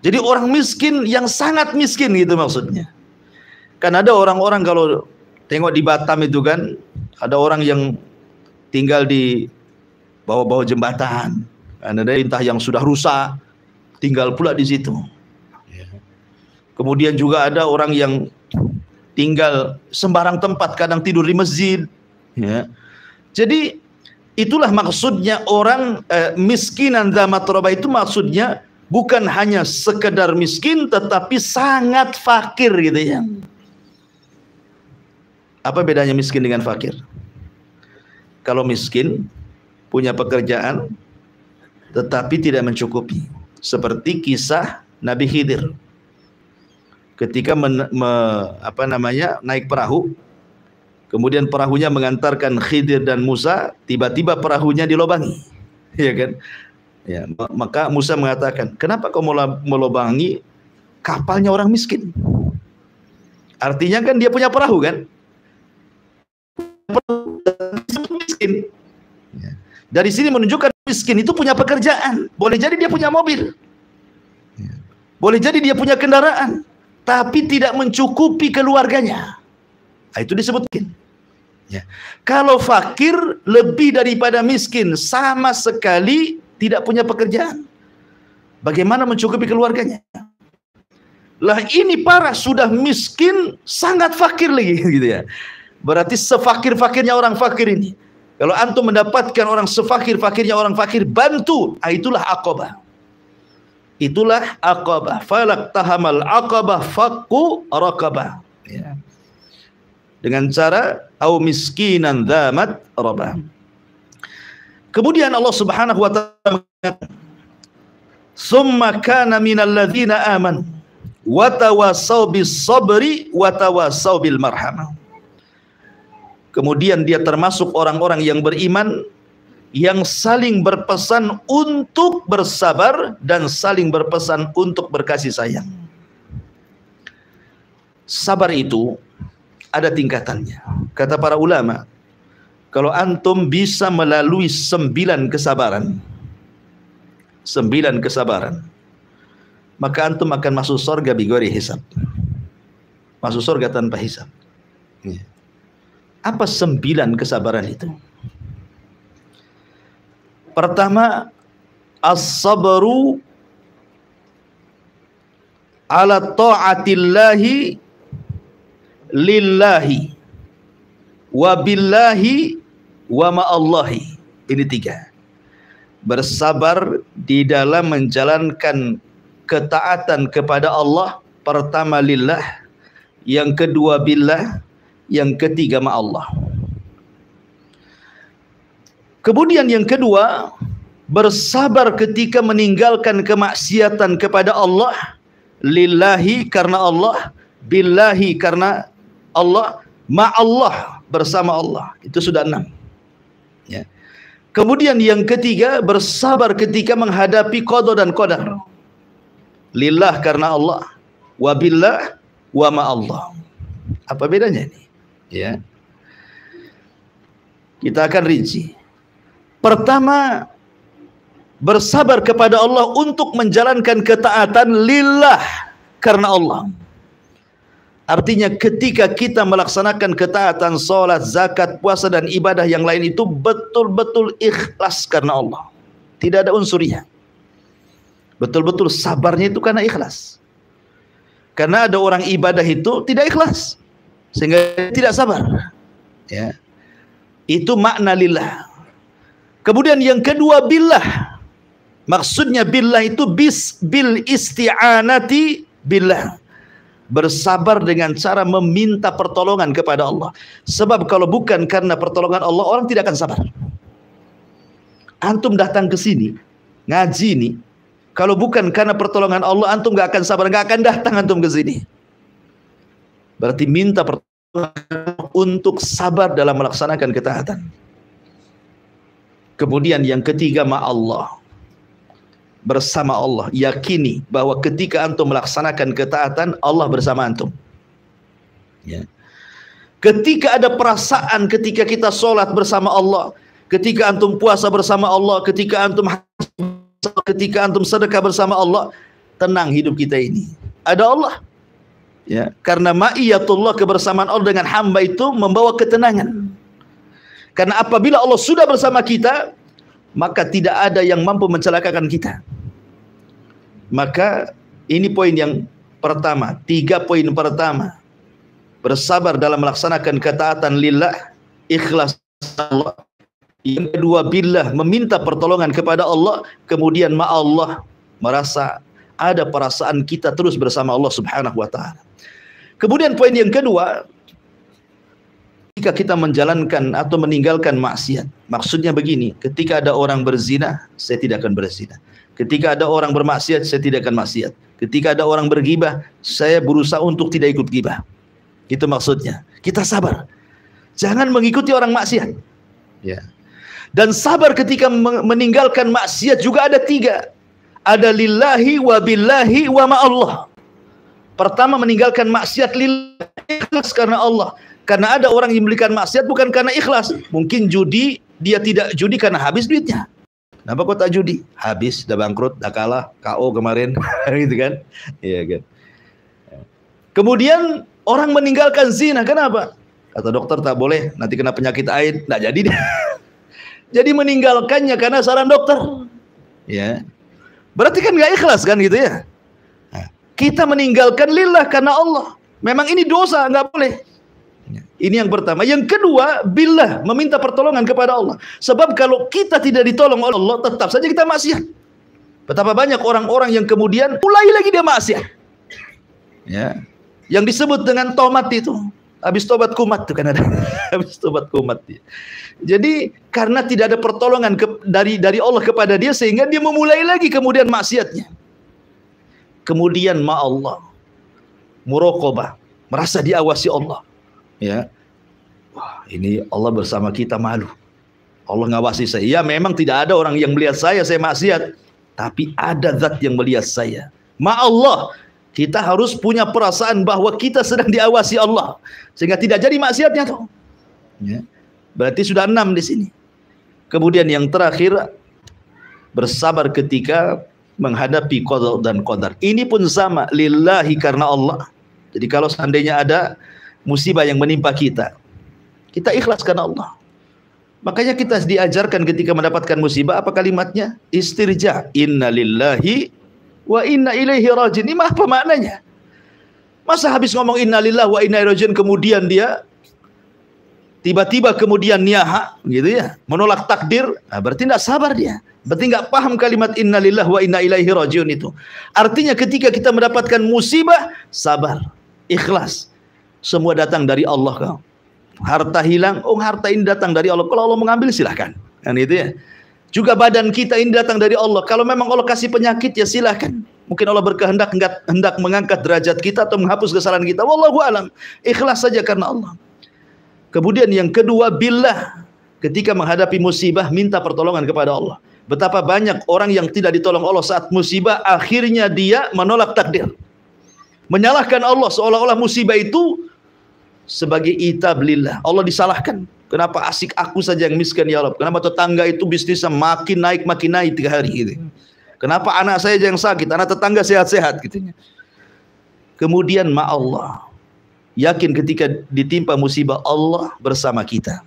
Jadi orang miskin yang sangat miskin, gitu maksudnya. Kan ada orang-orang kalau tengok di Batam itu kan, ada orang yang tinggal di bawah-bawah jembatan, ada entah yang sudah rusak, tinggal pula di situ. Kemudian juga ada orang yang tinggal sembarang tempat, kadang tidur di masjid. Ya. Jadi itulah maksudnya orang miskinan dza matrabah itu maksudnya bukan hanya sekedar miskin, tetapi sangat fakir, gitu ya. Apa bedanya miskin dengan fakir? Kalau miskin punya pekerjaan tetapi tidak mencukupi, seperti kisah Nabi Khidir. Ketika naik perahu, kemudian perahunya mengantarkan Khidir dan Musa, tiba-tiba perahunya dilobangi, ya kan? Ya, maka Musa mengatakan, kenapa kau melobangi kapalnya orang miskin? Artinya kan dia punya perahu kan? Miskin. Dari sini menunjukkan miskin itu punya pekerjaan. Boleh jadi dia punya mobil, boleh jadi dia punya kendaraan, tapi tidak mencukupi keluarganya. Nah, itu disebutkan. Ya. Kalau fakir lebih daripada miskin, sama sekali tidak punya pekerjaan. Bagaimana mencukupi keluarganya? Lah ini parah, sudah miskin, sangat fakir lagi gitu ya. Berarti sefakir-fakirnya orang fakir ini. Kalau antum mendapatkan orang sefakir-fakirnya orang fakir, bantu. Itulah aqabah. Itulah aqabah. Falak tahamal aqabah fakku raqabah. Ya. Dengan cara au miskinan dzamat rabah. Kemudian Allah Subhanahu wa taala mengatakan, "Tsumma kana minal ladzina amanu wa tawassau bis sabri wa tawassau bil marhamah." Kemudian dia termasuk orang-orang yang beriman yang saling berpesan untuk bersabar dan saling berpesan untuk berkasih sayang. Sabar itu ada tingkatannya. Kata para ulama, kalau antum bisa melalui 9 kesabaran, maka antum akan masuk surga bighairi hisab. Masuk surga tanpa hisab. Apa 9 kesabaran itu? Pertama, as-sabru ala ta'atillahi lillahi wa billahi wa ma'allahi. Ini 3. Bersabar di dalam menjalankan ketaatan kepada Allah. Pertama lillah, yang kedua billah, yang ketiga ma'allah. Kemudian yang kedua, bersabar ketika meninggalkan kemaksiatan kepada Allah. Lillahi karena Allah, billahi karena Allah, ma'allah bersama Allah. Itu sudah 6 ya. Kemudian yang ketiga, bersabar ketika menghadapi qada dan qadar. Lillah karena Allah, wa billah wa ma'allah. Apa bedanya ini? Ya. Kita akan rinci. Pertama, bersabar kepada Allah untuk menjalankan ketaatan lillah karena Allah. Artinya ketika kita melaksanakan ketaatan, salat, zakat, puasa dan ibadah yang lain itu betul-betul ikhlas karena Allah. Tidak ada unsurnya. Betul-betul sabarnya itu karena ikhlas. Karena ada orang ibadah itu tidak ikhlas, sehingga tidak sabar. Ya. Itu makna lillah. Kemudian yang kedua billah. Maksudnya billah itu bil isti'anati billah. Bersabar dengan cara meminta pertolongan kepada Allah. Sebab kalau bukan karena pertolongan Allah, orang tidak akan sabar. Antum datang ke sini, ngaji ini, kalau bukan karena pertolongan Allah, antum gak akan sabar, gak akan datang antum ke sini. Berarti minta pertolongan untuk sabar dalam melaksanakan ketaatan. Kemudian yang ketiga, ma'allah. Bersama Allah. Yakini bahwa ketika antum melaksanakan ketaatan, Allah bersama antum. Ya. Ketika ada perasaan ketika kita sholat bersama Allah, ketika antum puasa bersama Allah, ketika antum sedekah bersama Allah, tenang hidup kita ini. Ada Allah. Ya, karena ma'iyatullah, kebersamaan Allah dengan hamba itu membawa ketenangan. Karena apabila Allah sudah bersama kita, maka tidak ada yang mampu mencelakakan kita. Maka ini poin yang pertama, 3 poin pertama. Bersabar dalam melaksanakan ketaatan lillah, ikhlas Allah. Yang kedua, billah, meminta pertolongan kepada Allah. Kemudian ma'allah, merasa ada perasaan kita terus bersama Allah Subhanahu wa ta'ala. Kemudian poin yang kedua, ketika kita menjalankan atau meninggalkan maksiat. Maksudnya begini, ketika ada orang berzina, saya tidak akan berzina. Ketika ada orang bermaksiat, saya tidak akan maksiat. Ketika ada orang bergibah, saya berusaha untuk tidak ikut gibah. Itu maksudnya. Kita sabar. Jangan mengikuti orang maksiat. Ya. Dan sabar ketika meninggalkan maksiat juga ada 3. Ada lillahi wa billahi wa ma'allah. Pertama, meninggalkan maksiat lillahi, ikhlas karena Allah. Karena ada orang yang memberikan maksiat bukan karena ikhlas. Mungkin judi, dia tidak judi karena habis duitnya. Kenapa kok tak judi? Habis, dah bangkrut, dah kalah, KO kemarin, gitu kan? Iya kan. Kemudian orang meninggalkan zina, kenapa? Kata dokter tak boleh, nanti kena penyakit AIDS, nggak jadi deh. Jadi meninggalkannya karena saran dokter. Ya. Berarti kan nggak ikhlas kan gitu ya. Nah, kita meninggalkan lillah karena Allah. Memang ini dosa, nggak boleh. Ini yang pertama. Yang kedua, billah, meminta pertolongan kepada Allah. Sebab kalau kita tidak ditolong oleh Allah, tetap saja kita maksiat. Betapa banyak orang-orang yang kemudian mulai lagi dia maksiat. Ya. Yang disebut dengan tomat itu. Habis tobat kumat itu kan ada. Habis tobat kumat dia. Jadi karena tidak ada pertolongan dari Allah kepada dia, sehingga dia memulai lagi kemudian maksiatnya. Kemudian Allah, muraqabah, merasa diawasi Allah. Ya, wah ini Allah bersama kita, malu. Allah ngawasi saya. Ya memang tidak ada orang yang melihat saya maksiat, tapi ada zat yang melihat saya. Allah, kita harus punya perasaan bahwa kita sedang diawasi Allah, sehingga tidak jadi maksiatnya tuh. Ya. Berarti sudah 6 di sini. Kemudian yang terakhir, bersabar ketika menghadapi qada dan qadar. Ini pun sama, lillahi, karena Allah. Jadi kalau seandainya ada musibah yang menimpa kita, kita ikhlas karena Allah. Makanya kita diajarkan ketika mendapatkan musibah, apa kalimatnya? Istirja. Inna lillahi wa inna ilaihi rajiun. Ini apa maknanya? Masa habis ngomong inna lillahi wa inna ilaihi rajiun kemudian dia tiba-tiba kemudian niyaha gitu ya, menolak takdir? Nah, berarti tidak sabar dia. Berarti nggak paham kalimat inna lillahi wa inna ilaihi rajiun itu. Artinya ketika kita mendapatkan musibah, sabar, ikhlas. Semua datang dari Allah kau. Harta hilang, harta ini datang dari Allah. Kalau Allah mengambil silahkan. Kan itu ya. Juga badan kita ini datang dari Allah. Kalau memang Allah kasih penyakit ya silahkan. Mungkin Allah berkehendak hendak mengangkat derajat kita atau menghapus kesalahan kita. Wallahu alam. Ikhlas saja karena Allah. Kemudian yang kedua, billah. Ketika menghadapi musibah, minta pertolongan kepada Allah. Betapa banyak orang yang tidak ditolong Allah saat musibah, akhirnya dia menolak takdir. Menyalahkan Allah, seolah-olah musibah itu sebagai itab lillah. Allah disalahkan. Kenapa asik aku saja yang miskin ya Allah? Kenapa tetangga itu bisnisnya makin naik 3 hari gitu. Kenapa anak saya yang sakit, anak tetangga sehat-sehat gitu. Kemudian Allah, yakin ketika ditimpa musibah, Allah bersama kita.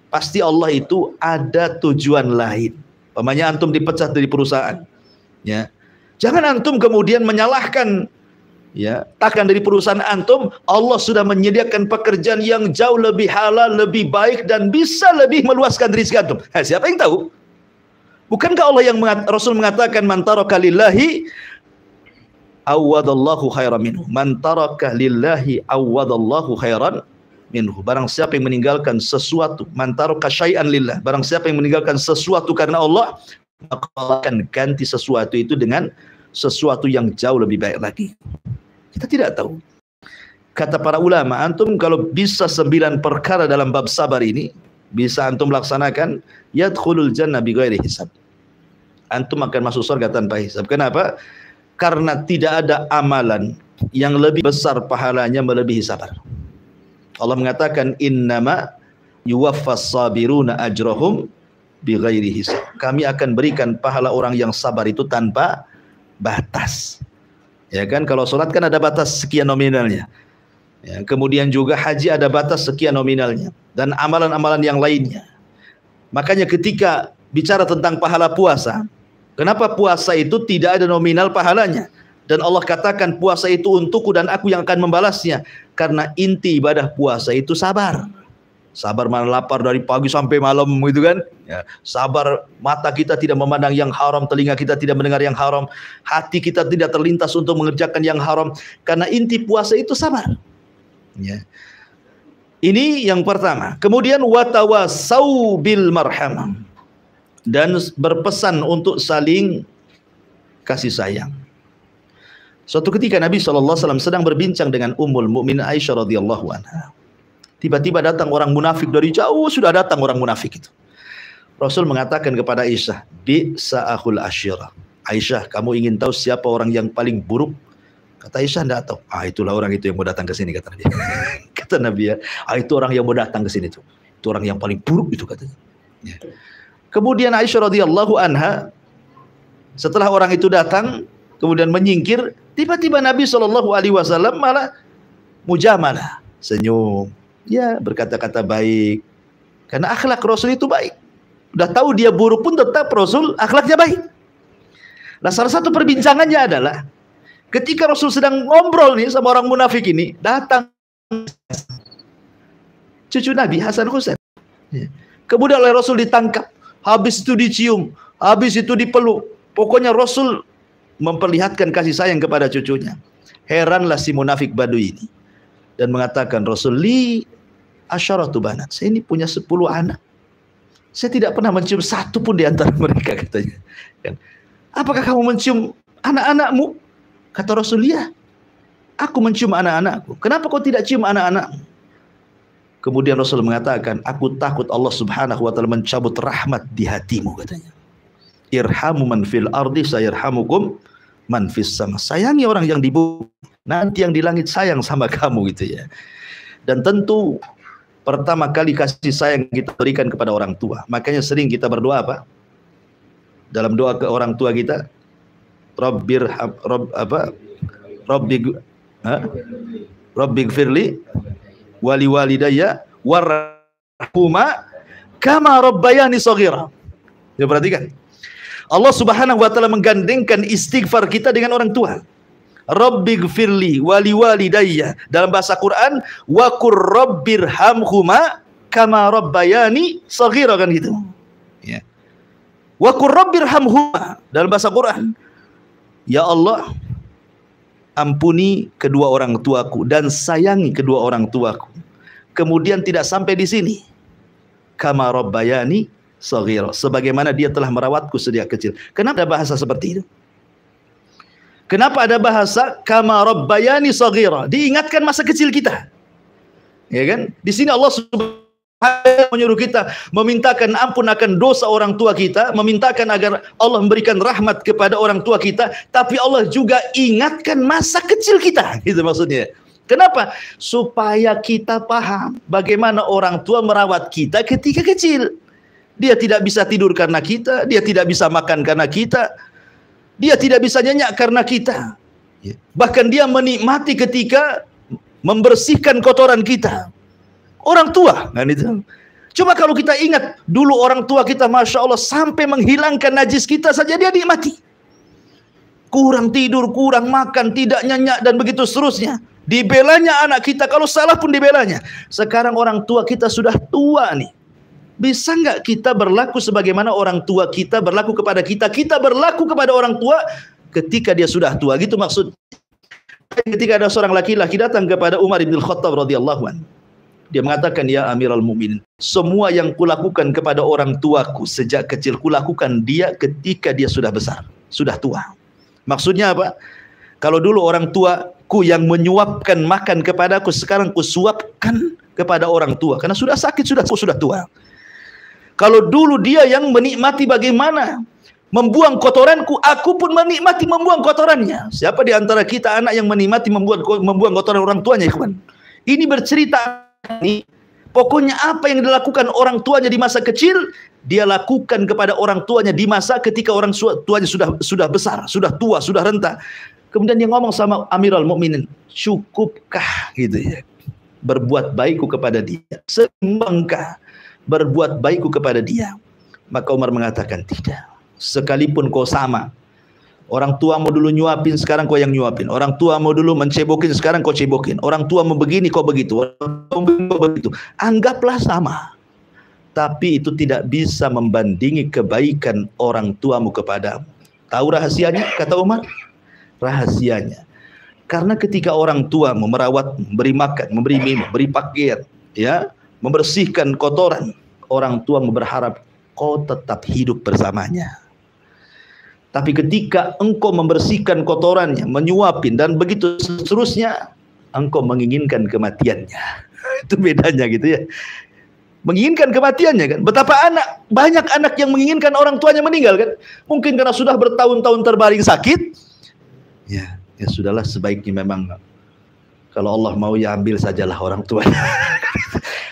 Pasti Allah itu ada tujuan lain. Pamannya antum dipecat dari perusahaan, ya. Jangan antum kemudian menyalahkan, ya, takkan dari perusahaan antum. Allah sudah menyediakan pekerjaan yang jauh lebih halal, lebih baik, dan bisa lebih meluaskan rezeki antum. Siapa yang tahu? Bukankah Allah yang Rasul mengatakan man taraka lillahi awadallahu khairan minhu. Man taraka lillahi awadallahu khairan minhu. Barang siapa yang meninggalkan sesuatu, man taraka syai'an lillah, barang siapa yang meninggalkan sesuatu karena Allah, maka Allah akan ganti sesuatu itu dengan sesuatu yang jauh lebih baik lagi. Kita tidak tahu. Kata para ulama, antum kalau bisa 9 perkara dalam bab sabar ini, bisa antum laksanakan, yadkhulul jannah bighairi hisab. Antum akan masuk surga tanpa hisab. Kenapa? Karena tidak ada amalan yang lebih besar pahalanya melebihi sabar. Allah mengatakan, innama yuwaffas sabiruna ajrahum bighairi hisab. Kami akan berikan pahala orang yang sabar itu tanpa batas. Ya kan, kalau sholat kan ada batas sekian nominalnya. Ya, kemudian juga haji ada batas sekian nominalnya, dan amalan-amalan yang lainnya. Makanya ketika bicara tentang pahala puasa, kenapa puasa itu tidak ada nominal pahalanya? Dan Allah katakan puasa itu untukku dan aku yang akan membalasnya. Karena inti ibadah puasa itu sabar. Sabar menahan lapar dari pagi sampai malam gitu kan. Ya, sabar mata kita tidak memandang yang haram, telinga kita tidak mendengar yang haram, hati kita tidak terlintas untuk mengerjakan yang haram. Karena inti puasa itu sabar. Ya. Ini yang pertama. Kemudian watawasau bil marhamah, dan berpesan untuk saling kasih sayang. Suatu ketika Nabi SAW sedang berbincang dengan Ummul Mukminin Aisyah radhiyallahu anha. Tiba-tiba datang orang munafik, dari jauh sudah datang orang munafik itu. Rasul mengatakan kepada Aisyah, bi'sa akhul asyirah. Aisyah, kamu ingin tahu siapa orang yang paling buruk? Kata Aisyah, enggak tahu. Itulah orang itu yang mau datang ke sini, kata Nabi. Kata Nabi, ya, itu orang yang mau datang ke sini tuh. Itu orang yang paling buruk itu, katanya. Ya. Kemudian Aisyah radhiyallahu anha, setelah orang itu datang, kemudian menyingkir, tiba-tiba Nabi SAW malah mujamalah, senyum, ya, berkata-kata baik. Karena akhlak Rasul itu baik. Udah tahu dia buruk pun tetap Rasul akhlaknya baik. Nah, salah satu perbincangannya adalah ketika Rasul sedang ngobrol nih sama orang munafik ini, datang cucu Nabi Hasan Husain. Kemudian oleh Rasul ditangkap, habis itu dicium, habis itu dipeluk. Pokoknya Rasul memperlihatkan kasih sayang kepada cucunya. Heranlah si munafik Badui ini dan mengatakan, Rasul, li asyaratu banat. Saya ini punya 10 anak. Saya tidak pernah mencium satu pun di antara mereka, katanya. Apakah kamu mencium anak-anakmu? Kata Rasul, ya, aku mencium anak-anakku. Kenapa kau tidak cium anak-anakmu? Kemudian Rasul mengatakan, aku takut Allah Subhanahu wa taala mencabut rahmat di hatimu, katanya. Irhamu man fil ardi sayarhamukum man fis sama. Sayangi orang yang di bumi, nanti yang di langit sayang sama kamu, gitu ya. Dan tentu pertama kali kasih sayang kita berikan kepada orang tua. Makanya sering kita berdoa apa? Dalam doa ke orang tua kita, Rabbighfirli wali walidayya warhamhuma kama rabbayani shaghira. Ya, perhatikan. Allah Subhanahu wa taala menggandengkan istighfar kita dengan orang tua. Rabbighfirli wali walidayya. Dalam bahasa Quran, wa qur rabbirhamhuma kama rabbayani shaghira, kan gitu. Ya. Wa qur rabbirhamhuma dalam bahasa Quran. Ya Allah, ampuni kedua orang tuaku dan sayangi kedua orang tuaku. Kemudian tidak sampai di sini. Kama rabbayani shaghira, sebagaimana dia telah merawatku sejak kecil. Kenapa ada bahasa seperti itu? Kenapa ada bahasa kama rabbayani shaghira? Diingatkan masa kecil kita. Ya kan? Di sini Allah Subhanahu menyuruh kita memintakan ampun akan dosa orang tua kita, memintakan agar Allah memberikan rahmat kepada orang tua kita, tapi Allah juga ingatkan masa kecil kita, gitu maksudnya. Kenapa? Supaya kita paham bagaimana orang tua merawat kita ketika kecil. Dia tidak bisa tidur karena kita, dia tidak bisa makan karena kita, dia tidak bisa nyenyak karena kita. Bahkan dia menikmati ketika membersihkan kotoran kita. Orang tua, kan itu. Coba kalau kita ingat dulu orang tua kita, Masya Allah, sampai menghilangkan najis kita saja dia nikmati. Kurang tidur, kurang makan, tidak nyenyak, dan begitu seterusnya. Dibelanya anak kita, kalau salah pun dibelanya. Sekarang orang tua kita sudah tua nih. Bisa nggak kita berlaku sebagaimana orang tua kita berlaku kepada kita? Kita berlaku kepada orang tua ketika dia sudah tua, gitu maksud. Ketika ada seorang laki-laki datang kepada Umar bin Khattab radhiyallahu anhu. Dia mengatakan, ya Amirul Mukminin, semua yang kulakukan kepada orang tuaku sejak kecil, kulakukan dia ketika dia sudah besar, sudah tua. Maksudnya apa? Kalau dulu orang tuaku yang menyuapkan makan kepadaku, sekarang kusuapkan kepada orang tua, karena sudah sakit, sudah tua. Kalau dulu dia yang menikmati bagaimana membuang kotoranku, aku pun menikmati membuang kotorannya. Siapa di antara kita anak yang menikmati membuang kotoran orang tuanya, kawan? Ini bercerita ini, pokoknya apa yang dilakukan orang tuanya di masa kecil, dia lakukan kepada orang tuanya di masa ketika orang tuanya sudah besar, sudah tua, sudah renta. Kemudian dia ngomong sama Amirul Mukminin, cukupkah gitu ya, berbuat baikku kepada dia, seimbangkah berbuat baikku kepada dia? Maka Umar mengatakan, tidak. Sekalipun kau sama, orang tua mau dulu nyuapin, sekarang kau yang nyuapin. Orang tua mau dulu mencebokin, sekarang kau cebokin. Orang tua mau begini, kau begitu. Begitu. Anggaplah sama. Tapi itu tidak bisa membandingi kebaikan orang tuamu kepadamu. Tahu rahasianya? Kata Umar. Rahasianya. Karena ketika orang tuamu merawat, memberi makan, memberi minum, memberi pakaian, ya, membersihkan kotoran, orang tuamu berharap kau tetap hidup bersamanya. Tapi ketika engkau membersihkan kotorannya, menyuapin, dan begitu seterusnya, engkau menginginkan kematiannya. Itu bedanya gitu ya. Menginginkan kematiannya kan. Betapa banyak anak yang menginginkan orang tuanya meninggal kan. Mungkin karena sudah bertahun-tahun terbaring sakit. Ya sudahlah, sebaiknya memang kalau Allah mau ya ambil sajalah orang tuanya.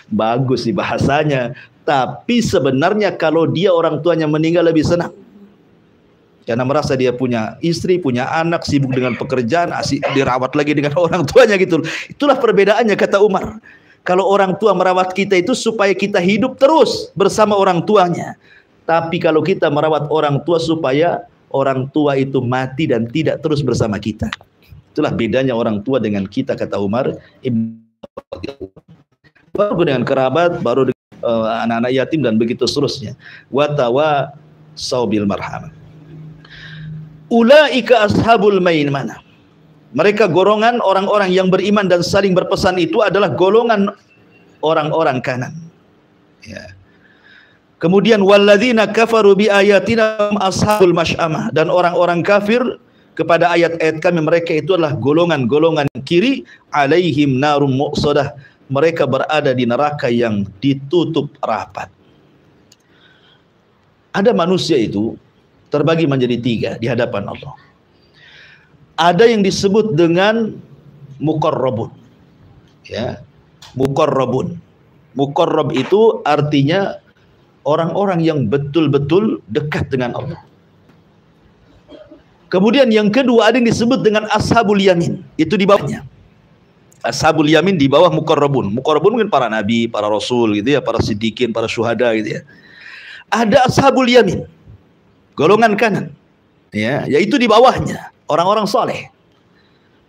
Bagus sih bahasanya. Tapi sebenarnya kalau dia orang tuanya meninggal lebih senang. Karena merasa dia punya istri, punya anak, sibuk dengan pekerjaan, asik dirawat lagi dengan orang tuanya gitu. Itulah perbedaannya, kata Umar. Kalau orang tua merawat kita itu supaya kita hidup terus bersama orang tuanya. Tapi kalau kita merawat orang tua supaya orang tua itu mati dan tidak terus bersama kita. Itulah bedanya orang tua dengan kita, kata Umar Ibn. Baru dengan kerabat, baru dengan anak-anak yatim, dan begitu seterusnya. Watawa saubil marham. Ulaika ashabul maimanah. Mereka golongan orang-orang yang beriman dan saling berpesan itu adalah golongan orang-orang kanan. Ya. Kemudian walladzina kafaru bi ayatina ashabul masy'amah, dan orang-orang kafir kepada ayat-ayat kami, mereka itu adalah golongan-golongan kiri, alaihim narum muqsadah, mereka berada di neraka yang ditutup rapat. Ada manusia itu terbagi menjadi tiga di hadapan Allah. Ada yang disebut dengan muqarrabun. Ya, muqarrabun. Muqarrab itu artinya orang-orang yang betul-betul dekat dengan Allah. Kemudian yang kedua ada yang disebut dengan ashabul yamin, itu di bawahnya. Ashabul yamin di bawah muqarrabun. Muqarrabun mungkin para nabi, para rasul gitu ya, para siddiqin, para syuhada gitu ya. Ada ashabul yamin, golongan kanan, ya, yaitu di bawahnya orang-orang soleh.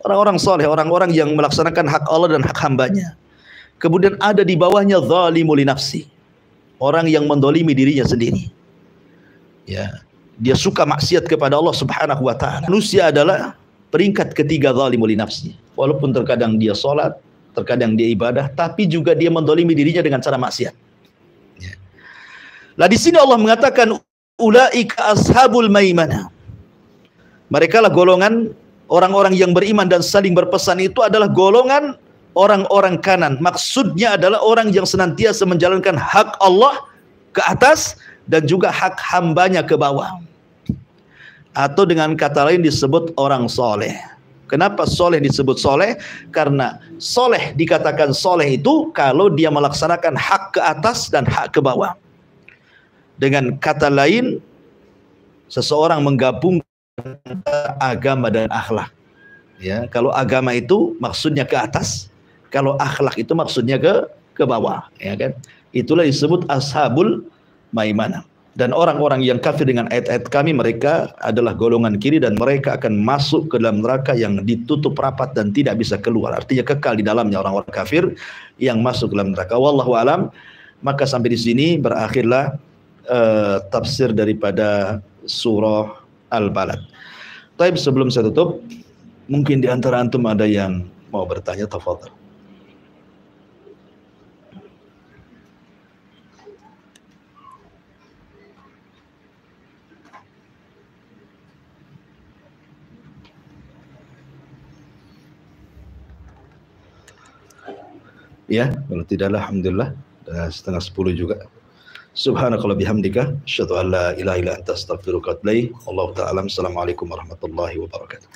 Orang-orang soleh, orang-orang yang melaksanakan hak Allah dan hak hambanya. Kemudian ada di bawahnya zalimul li nafsi, orang yang mendolimi dirinya sendiri. Ya, dia suka maksiat kepada Allah Subhanahu wa taala. Manusia adalah peringkat ketiga zalimul li nafsi. Walaupun terkadang dia sholat, terkadang dia ibadah, tapi juga dia mendolimi dirinya dengan cara maksiat. Ya. Nah, di sini Allah mengatakan ulaika ashabul maimanah. Mereka lah golongan orang-orang yang beriman dan saling berpesan, itu adalah golongan orang-orang kanan. Maksudnya adalah orang yang senantiasa menjalankan hak Allah ke atas dan juga hak hambanya ke bawah. Atau dengan kata lain disebut orang soleh. Kenapa soleh disebut soleh? Karena soleh dikatakan soleh itu kalau dia melaksanakan hak ke atas dan hak ke bawah. Dengan kata lain, seseorang menggabungkan agama dan akhlak. Ya, kalau agama itu maksudnya ke atas, kalau akhlak itu maksudnya ke bawah, ya kan? Itulah disebut ashabul maimanah. Dan orang-orang yang kafir dengan ayat-ayat kami, mereka adalah golongan kiri dan mereka akan masuk ke dalam neraka yang ditutup rapat dan tidak bisa keluar. Artinya kekal di dalamnya orang-orang kafir yang masuk ke dalam neraka. Wallahu alam. Maka sampai di sini berakhirlah tafsir daripada surah Al-Balad. Tapi sebelum saya tutup, mungkin di antara antum ada yang mau bertanya, tafadhal. Ya, kalau tidak, alhamdulillah, sudah 9:30 juga. Subhanakallah bihamdika, asyhadu an la ilaha illa anta astaghfiruka wa atubu ilaik. Wallahu ta'ala. Assalamualaikum warahmatullahi wabarakatuh.